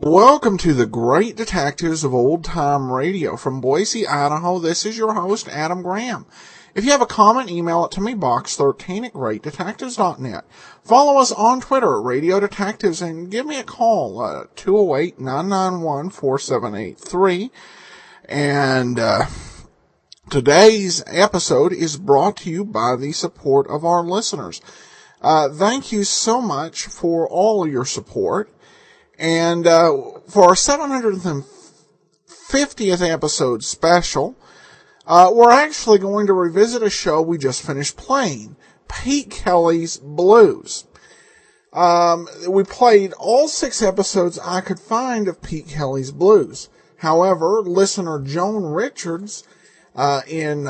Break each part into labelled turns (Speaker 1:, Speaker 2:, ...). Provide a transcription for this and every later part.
Speaker 1: Welcome to the Great Detectives of Old Time Radio. From Boise, Idaho, this is your host, Adam Graham. If you have a comment, email it to me, box13@greatdetectives.net. Follow us on Twitter at Radio Detectives and give me a call, 208-991-4783. And today's episode is brought to you by the support of our listeners. Thank you so much for all of your support. And for our 750th episode special, we're actually going to revisit a show we just finished playing, Pete Kelly's Blues. We played all 6 episodes I could find of Pete Kelly's Blues. However, listener Joan Richards in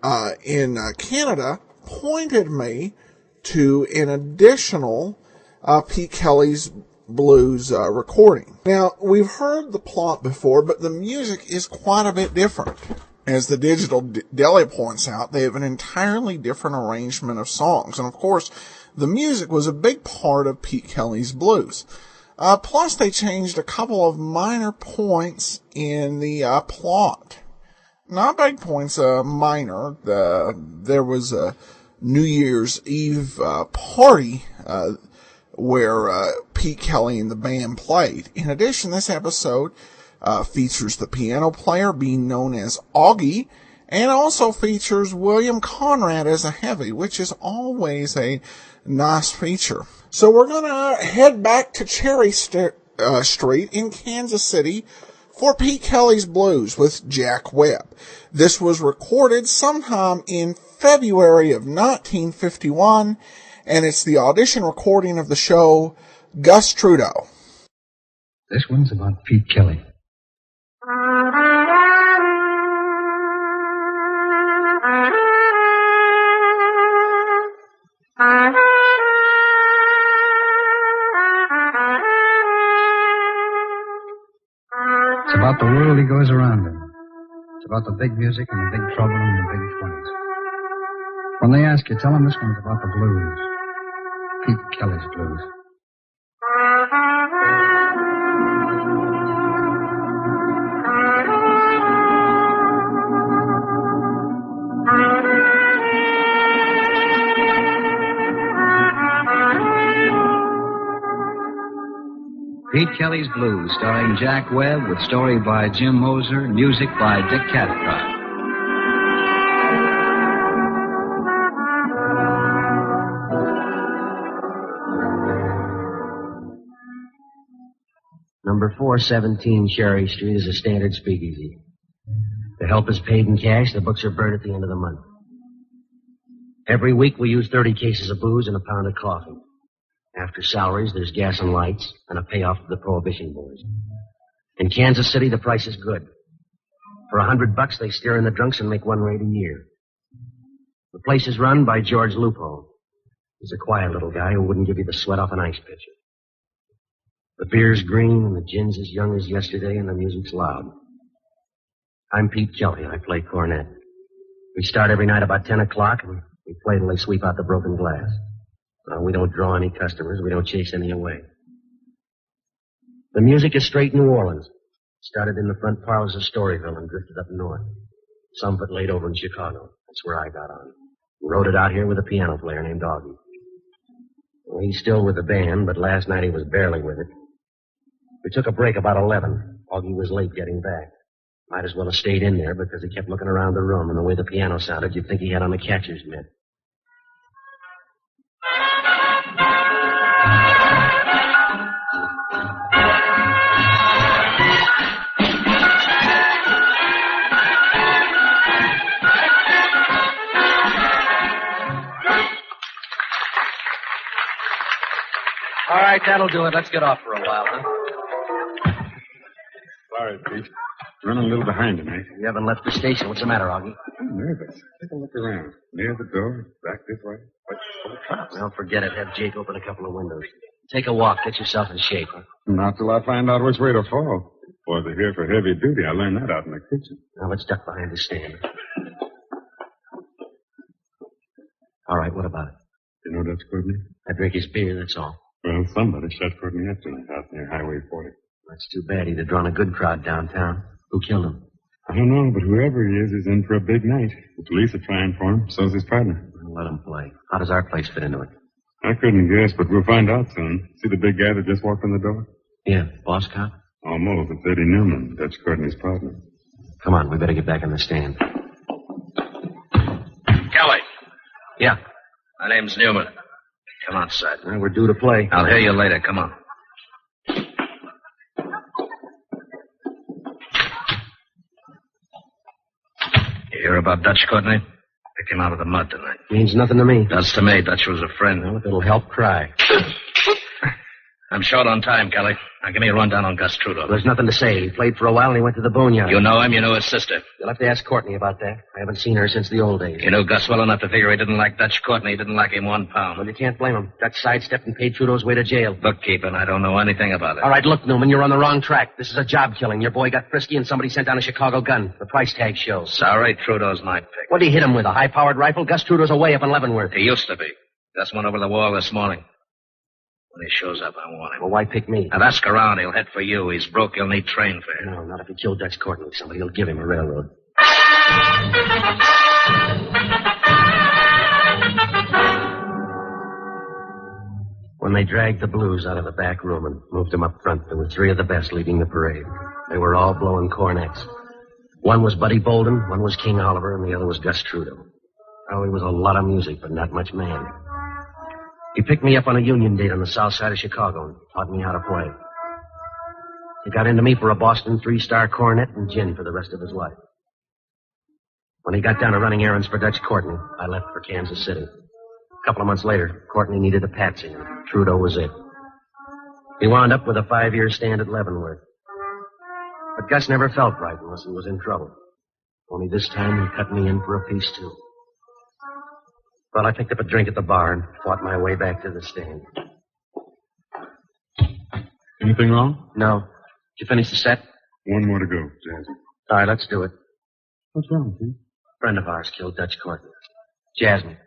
Speaker 1: Canada pointed me to an additional Pete Kelly's Blues recording. Now, we've heard the plot before, but the music is quite a bit different. As the Digital Deli points out, they have an entirely different arrangement of songs. And of course, the music was a big part of Pete Kelly's Blues. Plus, they changed a couple of minor points in the plot. Not big points, minor. There was a New Year's Eve party where Pete Kelly and the band played. In addition, this episode features the piano player being known as Augie, and also features William Conrad as a heavy, which is always a nice feature. So we're going to head back to Cherry Street in Kansas City for Pete Kelly's Blues with Jack Webb. This was recorded sometime in February of 1951, and it's the audition recording of the show Gus Trudeau.
Speaker 2: This one's about Pete Kelly. It's about the world he goes around in. It's about the big music and the big trouble and the big 20s. When they ask you, tell them this one's about the blues. Pete Kelly's Blues.
Speaker 3: Pete Kelly's Blues, starring Jack Webb, with story by Jim Moser, music by Dick Cathcart.
Speaker 4: Number 417 Cherry Street is a standard speakeasy. The help is paid in cash. The books are burned at the end of the month. Every week we use 30 cases of booze and a pound of coffee. After salaries, there's gas and lights and a payoff to the Prohibition boys. In Kansas City, the price is good. For $100, they steer in the drunks and make one raid a year. The place is run by George Lupo. He's a quiet little guy who wouldn't give you the sweat off an ice pitcher. The beer's green and the gin's as young as yesterday and the music's loud. I'm Pete Kelly. I play cornet. We start every night about 10 o'clock and we play till they sweep out the broken glass. We don't draw any customers. We don't chase any away. The music is straight New Orleans. Started in the front parlors of Storyville and drifted up north. Some of it laid over in Chicago. That's where I got on. Wrote it out here with a piano player named Augie. Well, he's still with the band, but last night he was barely with it. We took a break about 11. Augie was late getting back. Might as well have stayed in there because he kept looking around the room, and the way the piano sounded, you'd think he had on a catcher's mitt.
Speaker 3: All right, that'll do it. Let's get off for a while, huh?
Speaker 5: Sorry, Pete. Running a little behind tonight.
Speaker 4: You haven't left the station. What's the matter, Augie?
Speaker 5: I'm nervous. Take a look around. Near the door, back this way. What's full of traps?
Speaker 4: Well, forget it. Have Jake open a couple of windows. Take a walk. Get yourself in shape, huh?
Speaker 5: Not till I find out which way to fall. Boys are here for heavy duty. I learned that out in the kitchen.
Speaker 4: Now, let's duck behind the stand. All right, what about it?
Speaker 5: You know Dutch Courtney?
Speaker 4: I drink his beer, that's all.
Speaker 5: Well, somebody shot Courtney up tonight out near Highway 40.
Speaker 4: That's too bad. He'd have drawn a good crowd downtown. Who killed him?
Speaker 5: I don't know, but whoever he is in for a big night. The police are trying for him. So's his partner.
Speaker 4: Well, let him play. How does our place fit into it?
Speaker 5: I couldn't guess, but we'll find out soon. See the big guy that just walked in the door?
Speaker 4: Yeah, boss cop?
Speaker 5: Almost. It's Eddie Newman, Dutch Courtney's partner.
Speaker 4: Come on, we better get back on the stand.
Speaker 3: Kelly.
Speaker 4: Yeah.
Speaker 3: My name's Newman. Come outside.
Speaker 4: Well, we're due to play.
Speaker 3: I'll hear you later. Come on. You hear about Dutch Courtney? Picked him out of the mud tonight.
Speaker 4: Means nothing to me.
Speaker 3: Does to me. Dutch was a friend.
Speaker 4: Well, if it'll help, cry.
Speaker 3: I'm short on time, Kelly. Now give me a rundown on Gus Trudeau.
Speaker 4: There's nothing to say. He played for a while and he went to the boneyard.
Speaker 3: You know him. You know his sister.
Speaker 4: You'll have to ask Courtney about that. I haven't seen her since the old days.
Speaker 3: You knew Gus well enough to figure he didn't like Dutch Courtney. He didn't like him 1 pound.
Speaker 4: Well, you can't blame him. Dutch sidestepped and paid Trudeau's way to jail.
Speaker 3: Bookkeeping. I don't know anything about it.
Speaker 4: All right, look, Newman, you're on the wrong track. This is a job killing. Your boy got frisky and somebody sent down a Chicago gun. The price tag shows.
Speaker 3: Sorry, Trudeau's my pick.
Speaker 4: What did he hit him with? A high-powered rifle? Gus Trudeau's away up in Leavenworth.
Speaker 3: He used to be. Gus went over the wall this morning. When he shows up, I want him.
Speaker 4: Well, why pick me?
Speaker 3: Now, ask around. He'll head for you. He's broke. He'll need train fare.
Speaker 4: No, not if he killed Dutch Courtney. Somebody will give him a railroad. When they dragged the Blues out of the back room and moved them up front, there were 3 of the best leading the parade. They were all blowing cornets. One was Buddy Bolden, one was King Oliver, and the other was Gus Trudeau. Oh, he was a lot of music, but not much man. He picked me up on a union date on the south side of Chicago and taught me how to play. He got into me for a Boston 3-star cornet and gin for the rest of his life. When he got down to running errands for Dutch Courtney, I left for Kansas City. A couple of months later, Courtney needed a patsy, and Trudeau was it. He wound up with a 5-year stand at Leavenworth. But Gus never felt right unless he was in trouble. Only this time he cut me in for a piece, too. Well, I picked up a drink at the bar and fought my way back to the stand.
Speaker 5: Anything wrong?
Speaker 4: No. Did you finish the set?
Speaker 5: One more to go, Jazzy.
Speaker 4: All right, let's do it.
Speaker 5: What's wrong, Pete?
Speaker 4: A friend of ours killed Dutch Courtney. Jasmine.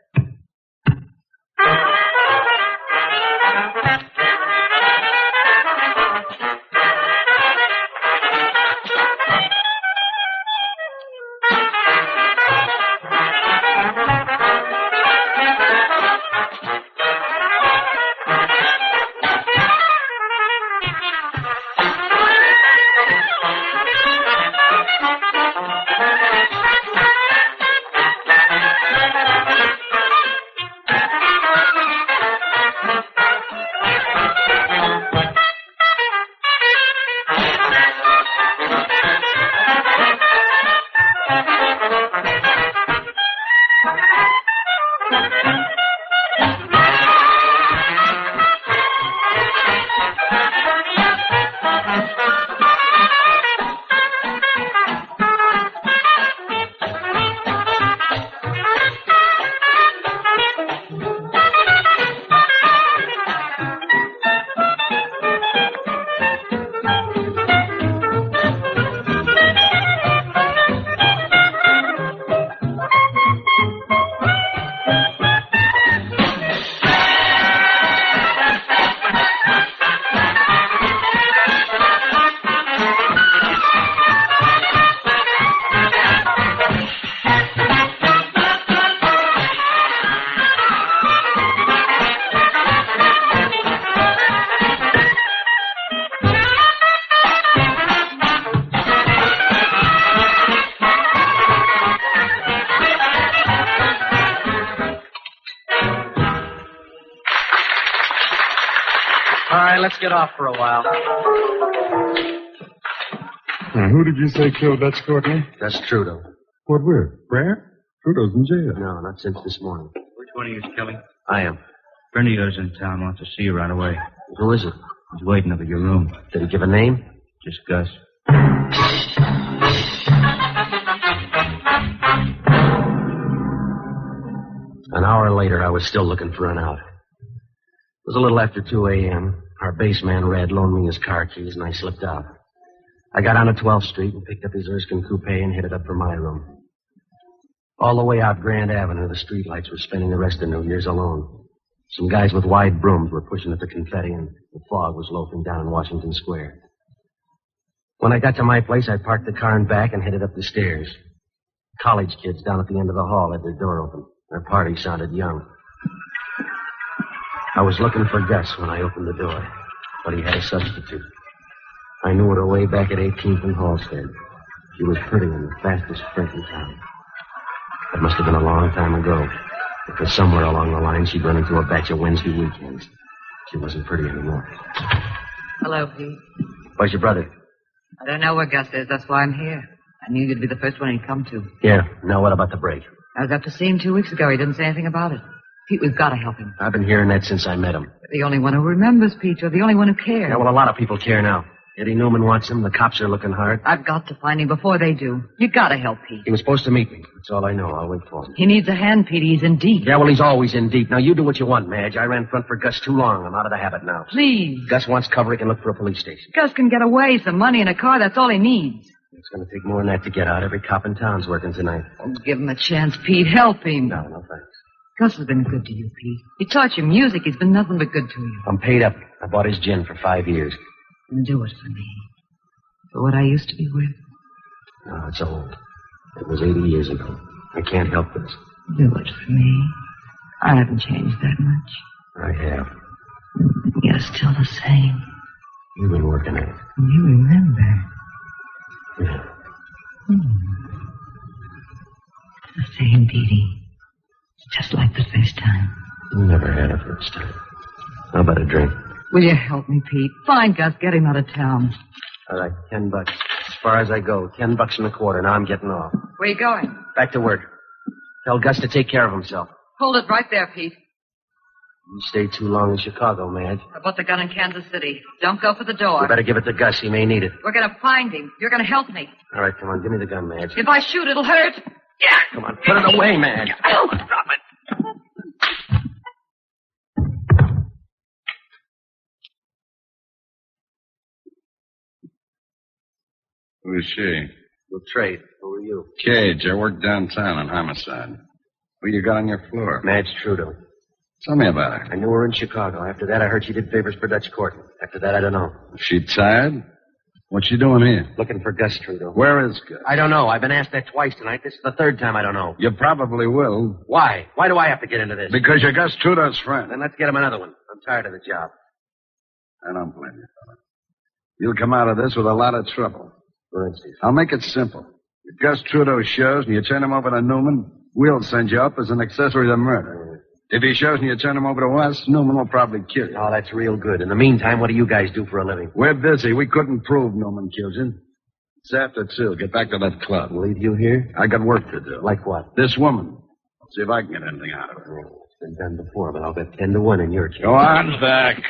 Speaker 4: All right, let's get off for a while.
Speaker 5: Now, who did you say killed Dutch Courtney?
Speaker 4: That's Trudeau.
Speaker 5: What with? Brad? Trudeau's in jail.
Speaker 4: No, not since this morning.
Speaker 6: Which one of you is Kelly?
Speaker 4: I am.
Speaker 6: A friend of yours in town wants to see you right away.
Speaker 4: Who is it?
Speaker 6: He's waiting up at your room.
Speaker 4: Did he give a name?
Speaker 6: Just Gus.
Speaker 4: An hour later, I was still looking for an out. It was a little after 2 a.m. Our bass man, Red, loaned me his car keys, and I slipped out. I got on to 12th Street and picked up his Erskine coupe and headed up for my room. All the way out Grand Avenue, the streetlights were spending the rest of New Year's alone. Some guys with wide brooms were pushing at the confetti, and the fog was loafing down Washington Square. When I got to my place, I parked the car in back and headed up the stairs. College kids down at the end of the hall had their door open. Their party sounded young. I was looking for Gus when I opened the door, but he had a substitute. I knew her way back at 18th and Halstead. She was pretty and the fastest sprint in town. It must have been a long time ago, because somewhere along the line she'd run into a batch of Wednesday weekends. She wasn't pretty anymore.
Speaker 7: Hello, Pete.
Speaker 4: Where's your brother?
Speaker 7: I don't know where Gus is. That's why I'm here. I knew you'd be the first one he'd come to.
Speaker 4: Yeah. Now what about the break?
Speaker 7: I was up to see him 2 weeks ago. He didn't say anything about it. Pete, we've got to help him.
Speaker 4: I've been hearing that since I met him.
Speaker 7: You're the only one who remembers, Pete. You're the only one who cares.
Speaker 4: Yeah, well, a lot of people care now. Eddie Newman wants him. The cops are looking hard.
Speaker 7: I've got to find him before they do. You got to help Pete.
Speaker 4: He was supposed to meet me. That's all I know. I'll wait for him.
Speaker 7: He needs a hand, Pete. He's in deep.
Speaker 4: Yeah, well, he's always in deep. Now, you do what you want, Madge. I ran front for Gus too long. I'm out of the habit now.
Speaker 7: Please.
Speaker 4: Gus wants cover. He can look for a police station.
Speaker 7: Gus can get away. Some money and a car. That's all he needs.
Speaker 4: It's going to take more than that to get out. Every cop in town's working tonight.
Speaker 7: Oh, give him a chance, Pete. Help him.
Speaker 4: No, thanks.
Speaker 7: Gus has been good to you, Pete. He taught you music. He's been nothing but good to you.
Speaker 4: I'm paid up. I bought his gin for 5 years.
Speaker 7: Then do it for me. For what I used to be with.
Speaker 4: No, it's old. It was 80 years ago. I can't help this.
Speaker 7: Do it for me. I haven't changed that much.
Speaker 4: I have.
Speaker 7: You're still the same.
Speaker 4: You've been working at it.
Speaker 7: You remember.
Speaker 4: Yeah.
Speaker 7: The same, Petey. Just like the first time.
Speaker 4: You never had a first time. How about a drink?
Speaker 7: Will you help me, Pete? Find Gus. Get him out of town.
Speaker 4: All right, $10. As far as I go, $10 and a quarter. Now I'm getting off.
Speaker 7: Where you going?
Speaker 4: Back to work. Tell Gus to take care of himself.
Speaker 7: Hold it right there, Pete.
Speaker 4: You stayed too long in Chicago, Madge.
Speaker 7: I bought the gun in Kansas City. Don't go for the door.
Speaker 4: You better give it to Gus. He may need it.
Speaker 7: We're going to find him. You're going to help me.
Speaker 4: All right, come on. Give me the gun, Madge.
Speaker 7: If I shoot, it'll hurt. Yeah.
Speaker 4: Come on. Put it away, Madge.
Speaker 7: Oh, drop it.
Speaker 8: Who is she?
Speaker 4: We'll trade. Who are you?
Speaker 8: Cage. I work downtown on homicide. Who you got on your floor?
Speaker 4: Madge Trudeau.
Speaker 8: Tell me about her.
Speaker 4: I knew her in Chicago. After that, I heard she did favors for Dutch courting. After that, I don't know.
Speaker 8: Is she tired? What's she doing here?
Speaker 4: Looking for Gus Trudeau.
Speaker 8: Where is Gus?
Speaker 4: I don't know. I've been asked that twice tonight. This is the third time I don't know.
Speaker 8: You probably will.
Speaker 4: Why? Why do I have to get into this?
Speaker 8: Because you're Gus Trudeau's friend.
Speaker 4: Then let's get him another one. I'm tired of the job.
Speaker 8: I don't blame you, fella. You'll come out of this with a lot of trouble.
Speaker 4: For instance?
Speaker 8: I'll make it simple. If Gus Trudeau shows and you turn him over to Newman, we'll send you up as an accessory to murder. If he shows and you turn him over to us, Newman will probably kill you.
Speaker 4: Oh, that's real good. In the meantime, what do you guys do for a living?
Speaker 8: We're busy. We couldn't prove Newman killed you. It's after 2. Get back to that club.
Speaker 4: Leave you here?
Speaker 8: I got work to do.
Speaker 4: Like what?
Speaker 8: This woman. I'll see if I can get anything out of her.
Speaker 4: Oh, it's been done before, but I'll bet 10-1 in your case.
Speaker 8: Go on back.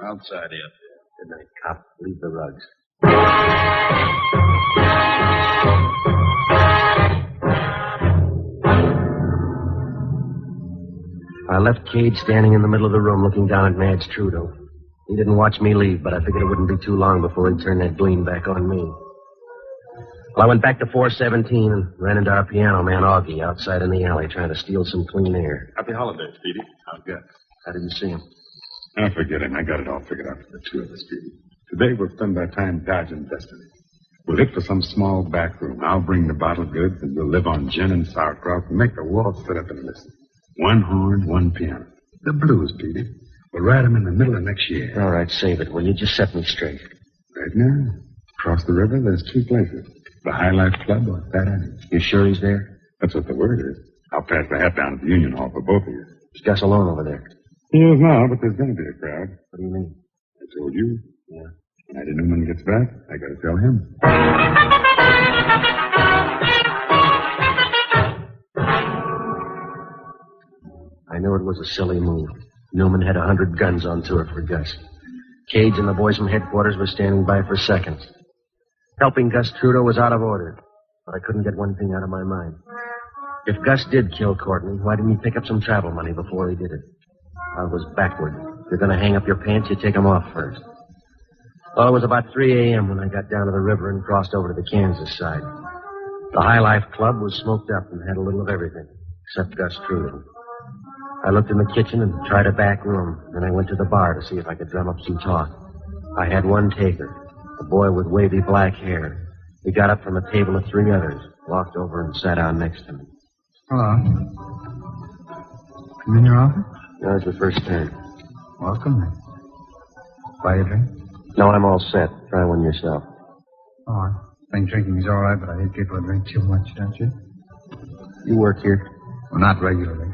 Speaker 8: I'll tidy up.
Speaker 4: Good night, cop. Leave the rugs. I left Cage standing in the middle of the room looking down at Madge Trudeau. He didn't watch me leave, but I figured it wouldn't be too long before he'd turn that gleam back on me. Well, I went back to 417 and ran into our piano man, Augie, outside in the alley trying to steal some clean air.
Speaker 5: Happy holidays, Petey. How's Gus?
Speaker 4: How did you see him?
Speaker 5: Oh, forget him. I got it all figured out for the two of us, Petey. Today we'll spend our time dodging destiny. We'll hit for some small back room. I'll bring the bottled goods, and we'll live on gin and sauerkraut and make the walls sit up and listen. One horn, one piano. The blues, Petey. We'll write them in the middle of next year.
Speaker 4: All right, save it. Will you just set me straight?
Speaker 5: Right now, across the river, there's 2 places. The High Life Club or Fat Annie's.
Speaker 4: You sure he's there?
Speaker 5: That's what the word is. I'll pass the hat down at the Union Hall for both of you.
Speaker 4: Is Gus alone over there?
Speaker 5: He is now, but there's going to be a crowd.
Speaker 4: What do you mean?
Speaker 5: I told you.
Speaker 4: Yeah.
Speaker 5: When Eddie Newman gets back, I got to tell him.
Speaker 4: I knew it was a silly move. Newman had 100 guns on tour for Gus. Cage and the boys from headquarters were standing by for seconds. Helping Gus Trudeau was out of order, but I couldn't get one thing out of my mind. If Gus did kill Courtney, why didn't he pick up some travel money before he did it? I was backward. If you're going to hang up your pants, you take them off first. Well, it was about 3 a.m. when I got down to the river and crossed over to the Kansas side. The High Life Club was smoked up and had a little of everything, except Gus Trudeau. I looked in the kitchen and tried a back room. Then I went to the bar to see if I could drum up some talk. I had one taker, a boy with wavy black hair. He got up from a table of 3 others, walked over and sat down next to me.
Speaker 2: Hello. Come in your office?
Speaker 4: That was the first time.
Speaker 2: Welcome. Buy a drink?
Speaker 4: No, I'm all set. Try one yourself.
Speaker 2: Oh, I think drinking's all right, but I hate people who drink too much, don't you?
Speaker 4: You work here?
Speaker 2: Well, not regularly.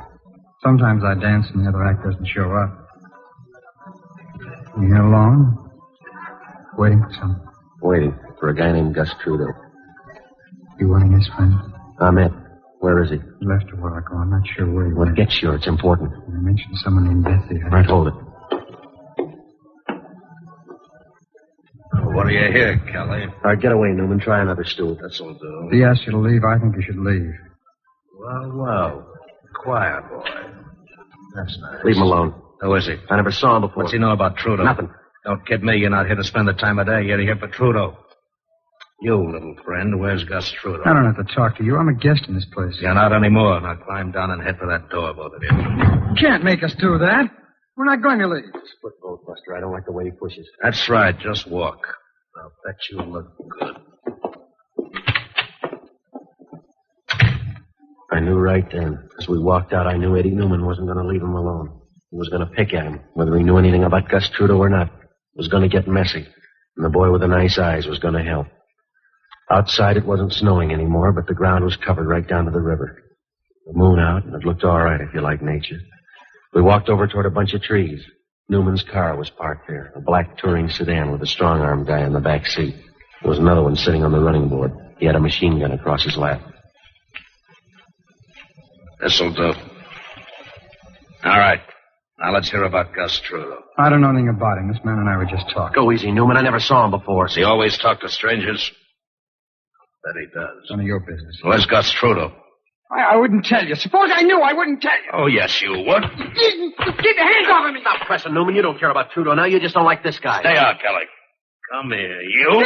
Speaker 2: Sometimes I dance and the other act doesn't show up. You here alone? Waiting for someone?
Speaker 4: Waiting for a guy named Gus Trudeau.
Speaker 2: You one of his friends?
Speaker 4: Ahmet. Where is he?
Speaker 2: He left a while ago. I'm not sure where he
Speaker 4: Well,
Speaker 2: went.
Speaker 4: get sure. It's important.
Speaker 2: You mentioned someone named Bessie.
Speaker 4: All right, hold it.
Speaker 6: What do you hear, Kelly?
Speaker 4: All right, get away, Newman. Try another stool.
Speaker 6: This'll do.
Speaker 2: If he asked you to leave, I think you should leave.
Speaker 6: Well. Quiet, boy. That's nice.
Speaker 4: Leave him alone.
Speaker 6: Who is he?
Speaker 4: I never saw him before.
Speaker 6: What's he know about Trudeau?
Speaker 4: Nothing.
Speaker 6: Don't kid me. You're not here to spend the time of day. You're here for Trudeau. You, little friend, where's Gus Trudeau?
Speaker 2: I don't have to talk to you. I'm a guest in this place.
Speaker 6: You're not anymore. Now climb down and head for that door, both of you.
Speaker 2: You can't make us do that. We're not going to leave.
Speaker 4: Split boat, Buster. I don't like the way he pushes.
Speaker 6: That's right. Just walk. I'll bet you look good.
Speaker 4: I knew right then. As we walked out, I knew Eddie Newman wasn't going to leave him alone. He was going to pick at him, whether he knew anything about Gus Trudeau or not. It was going to get messy, and the boy with the nice eyes was going to help. Outside, it wasn't snowing anymore, but the ground was covered right down to the river. The moon out, and it looked all right if you like nature. We walked over toward a bunch of trees. Newman's car was parked there, a black touring sedan with a strong-arm guy in the back seat. There was another one sitting on the running board. He had a machine gun across his lap.
Speaker 6: This'll do. All right. Now let's hear about Gus Trudeau.
Speaker 2: I don't know anything about him. This man and I were just talking.
Speaker 4: Go easy, Newman. I never saw him before.
Speaker 6: Does he always talk to strangers? Bet he does.
Speaker 2: None of your business.
Speaker 6: Where's Gus Trudeau?
Speaker 9: I wouldn't tell you. Suppose I knew, I wouldn't tell you.
Speaker 6: Oh, yes, you would.
Speaker 9: Get your hands off of me.
Speaker 4: Stop pressing, Newman. You don't care about Trudeau now. You just don't like this guy.
Speaker 6: Stay out, Kelly. Come here, you.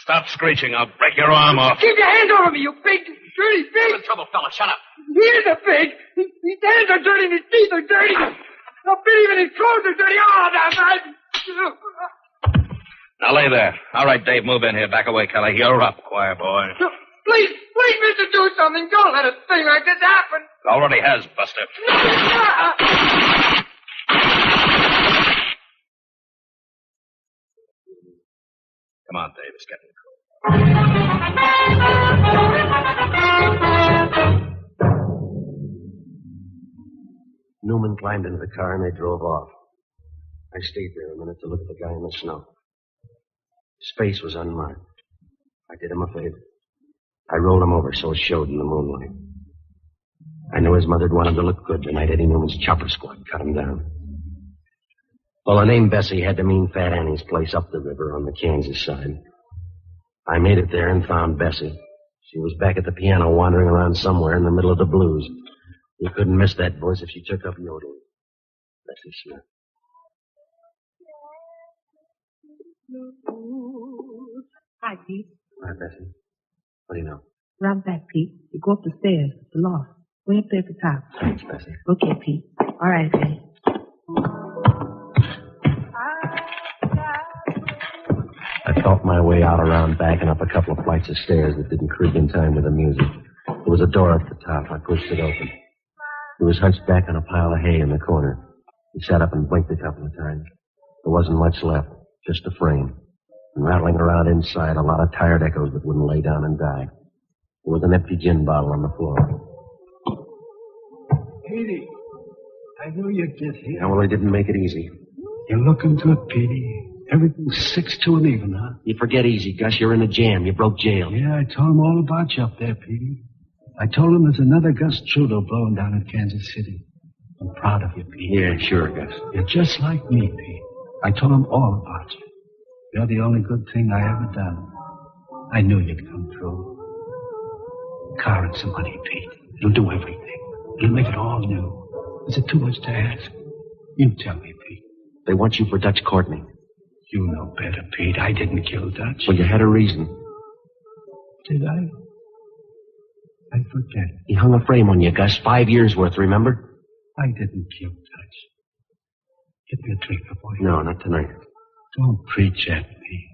Speaker 6: Stop screeching. I'll break your arm off.
Speaker 9: Keep your hands off of me, you big, dirty pig.
Speaker 4: What's the trouble, fella? Shut up.
Speaker 9: He is a pig. His hands are dirty and his teeth are dirty. No, even his clothes are dirty. Oh,
Speaker 6: Now lay there. All right, Dave, move in here. Back away, Kelly. You're up, choir boy.
Speaker 9: Please, mister, do something. Don't let a thing like this happen.
Speaker 6: It already has, Buster. Come on, Dave. It's getting
Speaker 4: Newman climbed into the car and they drove off. I stayed there a minute to look at the guy in the snow. His face was unmarked. I did him a favor. I rolled him over so it showed in the moonlight. I knew his mother'd want him to look good the night Eddie Newman's chopper squad cut him down. Well, the name Bessie had to mean Fat Annie's place up the river on the Kansas side. I made it there and found Bessie. She was back at the piano wandering around somewhere in the middle of the blues. You couldn't miss that voice if she took up yodeling. Bessie Smith.
Speaker 7: Hi, Pete.
Speaker 4: Hi, Bessie. What do you know?
Speaker 7: Round back, Pete. You go up the stairs, the loft. Way up there at the top.
Speaker 4: Thanks, Bessie.
Speaker 7: Okay, Pete. All right, Pete.
Speaker 4: I felt my way out around back and up a couple of flights of stairs that didn't creak in time with the music. There was a door at the top. I pushed it open. He was hunched back on a pile of hay in the corner. He sat up and blinked a couple of times. There wasn't much left, just a frame. And rattling around inside, a lot of tired echoes that wouldn't lay down and die. There was an empty gin bottle on the floor.
Speaker 10: Petey, I knew you'd get here.
Speaker 4: Yeah, well, they didn't make it easy.
Speaker 10: You're looking good, Petey. Everything's 6 to an even, huh?
Speaker 4: You forget easy, Gus. You're in a jam. You broke jail.
Speaker 10: Yeah, I told him all about you up there, Petey. I told him there's another Gus Trudeau blowing down in Kansas City. I'm proud of you, Pete.
Speaker 4: Yeah, sure, Gus.
Speaker 10: You're just like me, Pete. I told him all about you. You're the only good thing I ever done. I knew you'd come through. Car and some money, Pete. It'll do everything. It'll make it all new. Is it too much to ask? You tell me, Pete.
Speaker 4: They want you for Dutch Courtney.
Speaker 10: You know better, Pete. I didn't kill Dutch.
Speaker 4: Well, you had a reason.
Speaker 10: Did I? I forget.
Speaker 4: He hung a frame on you, Gus. 5 years worth, remember?
Speaker 10: I didn't kill Dutch. Get me a drink, boy.
Speaker 4: No, not tonight.
Speaker 10: Don't preach at me.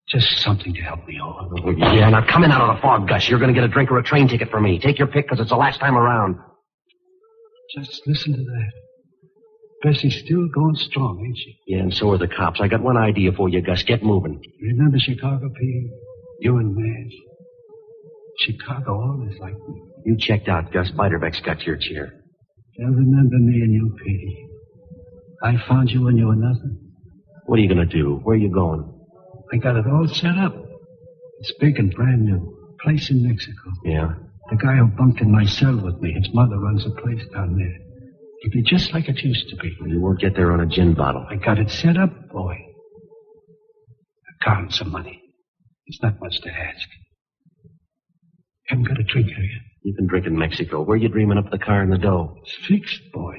Speaker 10: Just something to help me over.
Speaker 4: Yeah, now come in out of the fog, Gus. You're going to get a drink or a train ticket from me. Take your pick, because it's the last time around.
Speaker 10: Just listen to that. Bessie's still going strong, ain't she?
Speaker 4: Yeah, and so are the cops. I got one idea for you, Gus. Get moving.
Speaker 10: Remember Chicago, Pete? You and Madge. Chicago always liked me.
Speaker 4: You checked out, Gus. Biderbeck's got your chair.
Speaker 10: They'll remember me and you, Petey. I found you when you were nothing.
Speaker 4: What are you going to do? Where are you going?
Speaker 10: I got it all set up. It's big and brand new. Place in Mexico.
Speaker 4: Yeah?
Speaker 10: The guy who bunked in my cell with me, his mother runs a place down there. It'll be just like it used to be.
Speaker 4: You won't get there on a gin bottle.
Speaker 10: I got it set up, boy. A car and some money. It's not much to ask. Haven't got a drink here yet.
Speaker 4: You can drink in Mexico. Where you dreaming up the car and the dough?
Speaker 10: It's fixed, boy.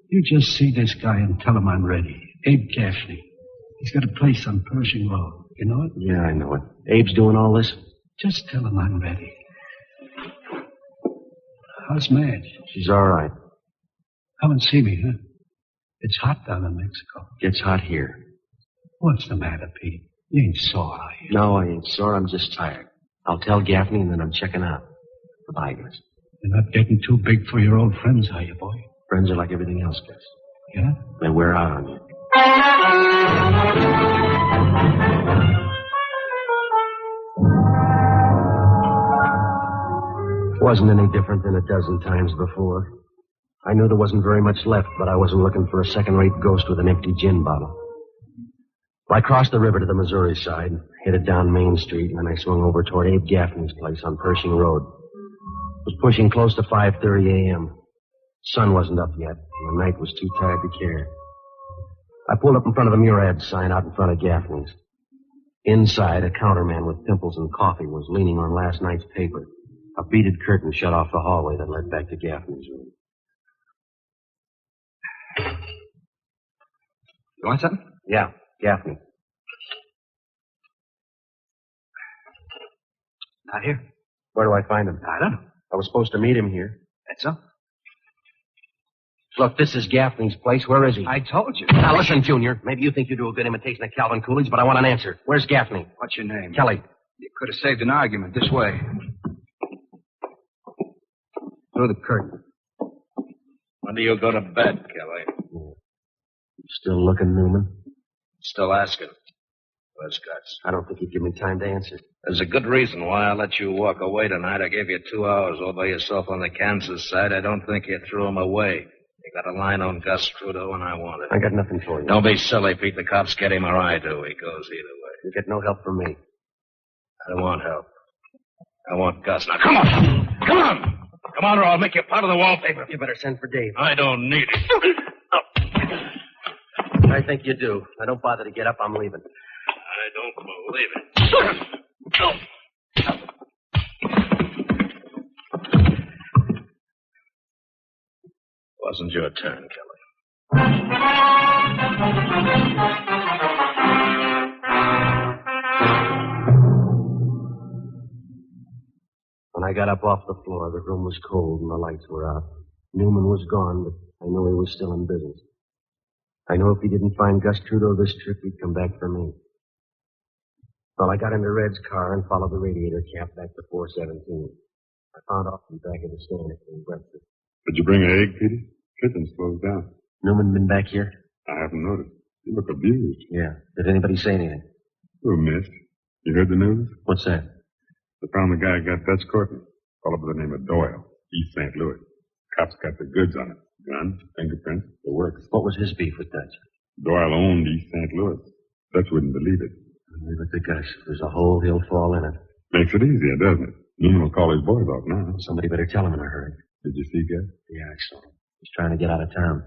Speaker 10: You just see this guy and tell him I'm ready. Abe Gaffney. He's got a place on Pershing Road. You know it?
Speaker 4: Yeah, I know it. Abe's doing all this?
Speaker 10: Just tell him I'm ready. How's Madge?
Speaker 4: She's all right.
Speaker 10: Come and see me, huh? It's hot down in Mexico.
Speaker 4: Gets hot here.
Speaker 10: What's the matter, Pete? You ain't sore, are you?
Speaker 4: No, I ain't sore. I'm just tired. I'll tell Gaffney, and then I'm checking out. Goodbye, Gus.
Speaker 10: You're not getting too big for your old friends, are you, boy?
Speaker 4: Friends are like everything else, Gus.
Speaker 10: Yeah?
Speaker 4: They wear out on you. Wasn't any different than a dozen times before. I knew there wasn't very much left, but I wasn't looking for a second-rate ghost with an empty gin bottle. I crossed the river to the Missouri side, headed down Main Street, and then I swung over toward Abe Gaffney's place on Pershing Road. It was pushing close to 5:30 a.m. Sun wasn't up yet, and the night was too tired to care. I pulled up in front of the Murad sign out in front of Gaffney's. Inside, a counterman with pimples and coffee was leaning on last night's paper. A beaded curtain shut off the hallway that led back to Gaffney's room.
Speaker 6: You want something?
Speaker 4: Yeah, Gaffney.
Speaker 6: Not here.
Speaker 4: Where do I find him?
Speaker 6: I don't know.
Speaker 4: I was supposed to meet him here.
Speaker 6: That's so.
Speaker 4: Look, this is Gaffney's place. Where is he?
Speaker 6: I told you.
Speaker 4: Now, listen, Junior. Maybe you think you do a good imitation of Calvin Coolidge, but I want an answer. Where's Gaffney?
Speaker 6: What's your name?
Speaker 4: Kelly.
Speaker 6: You could have saved an argument this way. Through the curtain.
Speaker 11: When do you go to bed, Kelly?
Speaker 4: Still looking, Newman?
Speaker 11: Still asking. Where's Gus?
Speaker 4: I don't think he'd give me time to answer.
Speaker 11: There's a good reason why I let you walk away tonight. I gave you 2 hours all by yourself on the Kansas side. I don't think you threw him away. You got a line on Gus Trudeau, and I want it.
Speaker 4: I got nothing for you.
Speaker 11: Don't be silly, Pete. The cops get him or I do. He goes either way.
Speaker 4: You get no help from me.
Speaker 11: I don't want help. I want Gus. Now, come on! Come on! Come on, or I'll make you part of the wallpaper.
Speaker 4: You better send for Dave.
Speaker 11: I don't need it.
Speaker 4: I think you do. Now, don't bother to get up. I'm leaving.
Speaker 11: I don't believe it. Wasn't your turn, Kelly.
Speaker 4: When I got up off the floor, the room was cold and the lights were out. Newman was gone, but I knew he was still in business. I knew if he didn't find Gus Trudeau this trip, he'd come back for me. Well, I got into Red's car and followed the radiator cap back to 417. I found Austin back at the stand eating breakfast.
Speaker 5: Did you bring an egg, Petey? Kitchen's closed down.
Speaker 4: Newman been back here?
Speaker 5: I haven't noticed. You look abused.
Speaker 4: Yeah. Did anybody say anything?
Speaker 5: Who missed? You heard the news?
Speaker 4: What's that?
Speaker 5: They found the guy who got Dutch Courtney. Fellow by the name of Doyle, East St. Louis. Cops got the goods on it. Guns, fingerprints, the works.
Speaker 4: What was his beef with Dutch?
Speaker 5: Doyle owned East St. Louis. Dutch wouldn't believe it.
Speaker 4: Leave it to Gus. There's a hole, he'll fall in it.
Speaker 5: Makes it easier, doesn't it? Newman will call his boys off now.
Speaker 4: Somebody better tell him in a hurry.
Speaker 5: Did you see Gus?
Speaker 4: Yeah, I saw him. He's trying to get out of town.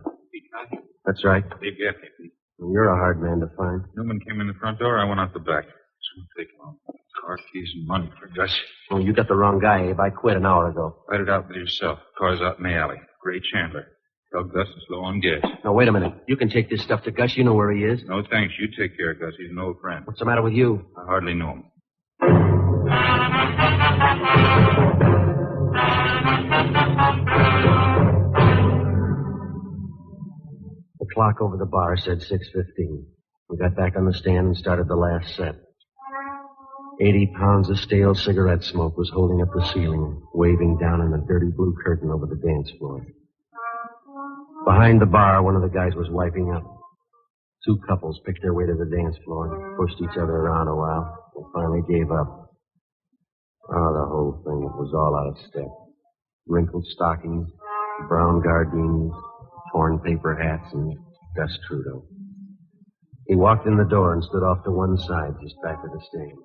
Speaker 4: That's right.
Speaker 11: Dave Gaffney.
Speaker 4: You're a hard man to find.
Speaker 12: Newman came in the front door. I went out the back. It won't take long.
Speaker 5: Car keys and money for Gus.
Speaker 4: Oh, you got the wrong guy, Abe. I quit an hour ago.
Speaker 5: Fight it out with yourself. Car's out in the alley. Gray Chandler. Tell Gus it's low on gas.
Speaker 4: Now, wait a minute. You can take this stuff to Gus. You know where he is.
Speaker 5: No, thanks. You take care of Gus. He's an old friend.
Speaker 4: What's the matter with you?
Speaker 5: I hardly know him.
Speaker 4: The clock over the bar said 6:15. We got back on the stand and started the last set. 80 pounds of stale cigarette smoke was holding up the ceiling, waving down in a dirty blue curtain over the dance floor. Behind the bar, one of the guys was wiping up. Two couples picked their way to the dance floor and pushed each other around a while. They finally gave up. Oh, the whole thing, it was all out of step. Wrinkled stockings, brown gardenias, torn paper hats, and Gus Trudeau. He walked in the door and stood off to one side, just back of the stand.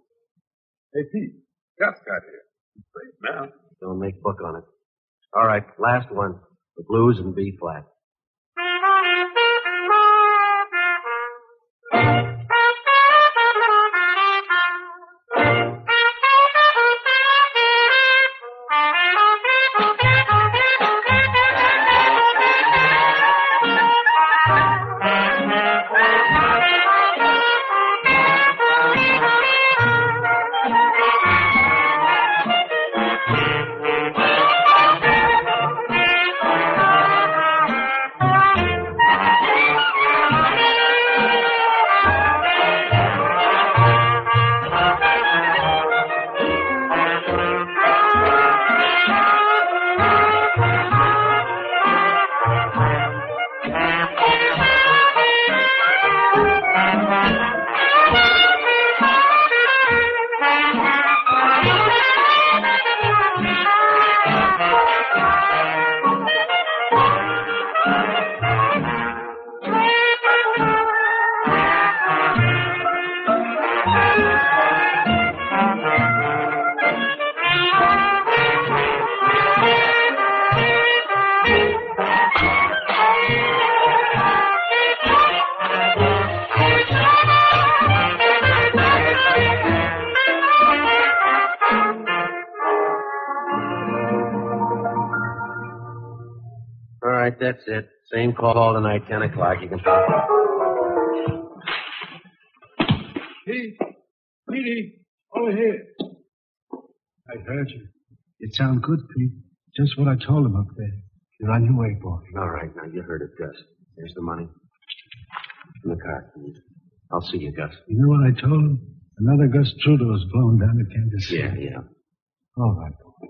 Speaker 5: Hey, Pete. Gus got here. He's late now.
Speaker 4: Don't make book on it. All right, last one. The blues in B flat. That's it. Same call tonight, 10 o'clock. You can talk.
Speaker 10: Pete! Petey! Over here. I heard you. It sounded good, Pete. Just what I told him up there. You're on your way, boy.
Speaker 4: All right, now you heard it, Gus. Here's the money. In the car, please. I'll see you, Gus.
Speaker 10: You know what I told him? Another Gus Trudeau is blown down to Kansas City.
Speaker 4: Yeah.
Speaker 10: All right, boy.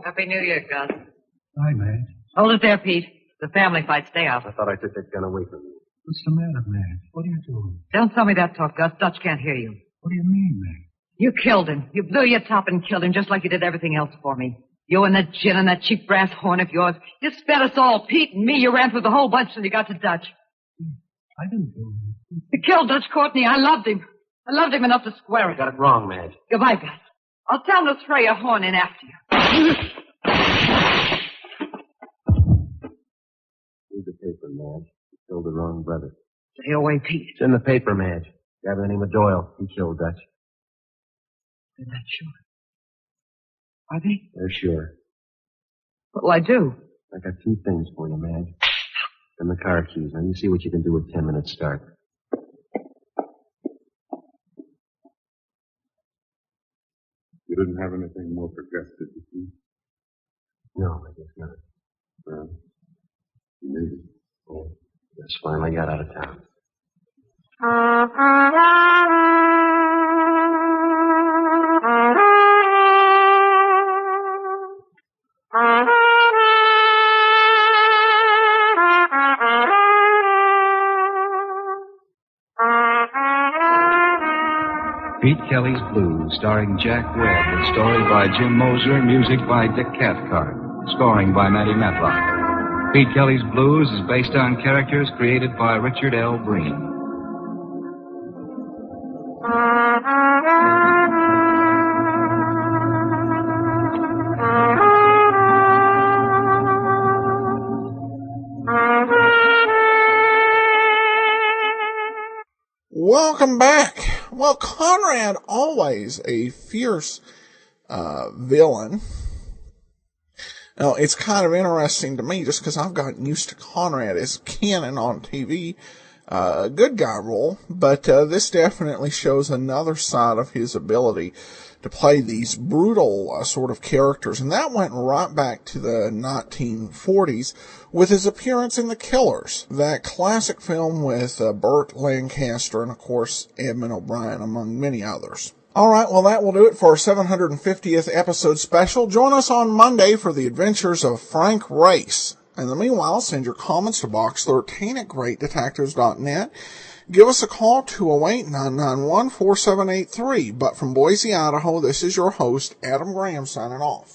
Speaker 7: Happy New Year, Gus.
Speaker 10: Bye, man.
Speaker 7: Hold it there, Pete. The family fight. Stay out.
Speaker 4: I thought I took that gun away from you.
Speaker 10: What's the matter, man? What are you doing?
Speaker 7: Don't tell me that talk, Gus. Dutch can't hear you.
Speaker 10: What do you mean, man?
Speaker 7: You killed him. You blew your top and killed him just like you did everything else for me. You and that gin and that cheap brass horn of yours. You sped us all, Pete and me. You ran through the whole bunch till you got to Dutch.
Speaker 10: I didn't do it.
Speaker 7: You killed Dutch Courtney. I loved him. I loved him enough to square it.
Speaker 4: You got it wrong, Madge.
Speaker 7: Goodbye, Gus. I'll tell him to throw your horn in after you.
Speaker 4: Read the paper, Madge. You killed the wrong brother.
Speaker 7: Stay away, Pete.
Speaker 4: It's in the paper, Madge. Guy by the name of Doyle. He killed Dutch.
Speaker 7: They're not sure. Are they?
Speaker 4: They're sure.
Speaker 7: What'll I do?
Speaker 4: I got two things for you, Madge. And the car keys. Now you see what you can do with 10 minutes start.
Speaker 5: You didn't have anything more for Gus, did you, Pete?
Speaker 4: No, I guess not.
Speaker 5: Well, maybe.
Speaker 4: Oh, Gus finally got out of town.
Speaker 3: Pete Kelly's Blues, starring Jack Webb, with story by Jim Moser, music by Dick Cathcart, scoring by Matty Matlock. Pete Kelly's Blues is based on characters created by Richard L. Breen.
Speaker 1: welcome back. Well, Conrad, always a fierce villain. Now, it's kind of interesting to me just because I've gotten used to Conrad as canon on TV. Good guy role, but this definitely shows another side of his ability to play these brutal sort of characters, and that went right back to the 1940s with his appearance in The Killers, that classic film with Burt Lancaster and, of course, Edmund O'Brien, among many others. All right, well, that will do it for our 750th episode special. Join us on Monday for the adventures of Frank Race. In the meanwhile, send your comments to box 13 at greatdetectives.net. Give us a call, 208-991-4783. But from Boise, Idaho, this is your host, Adam Graham, signing off.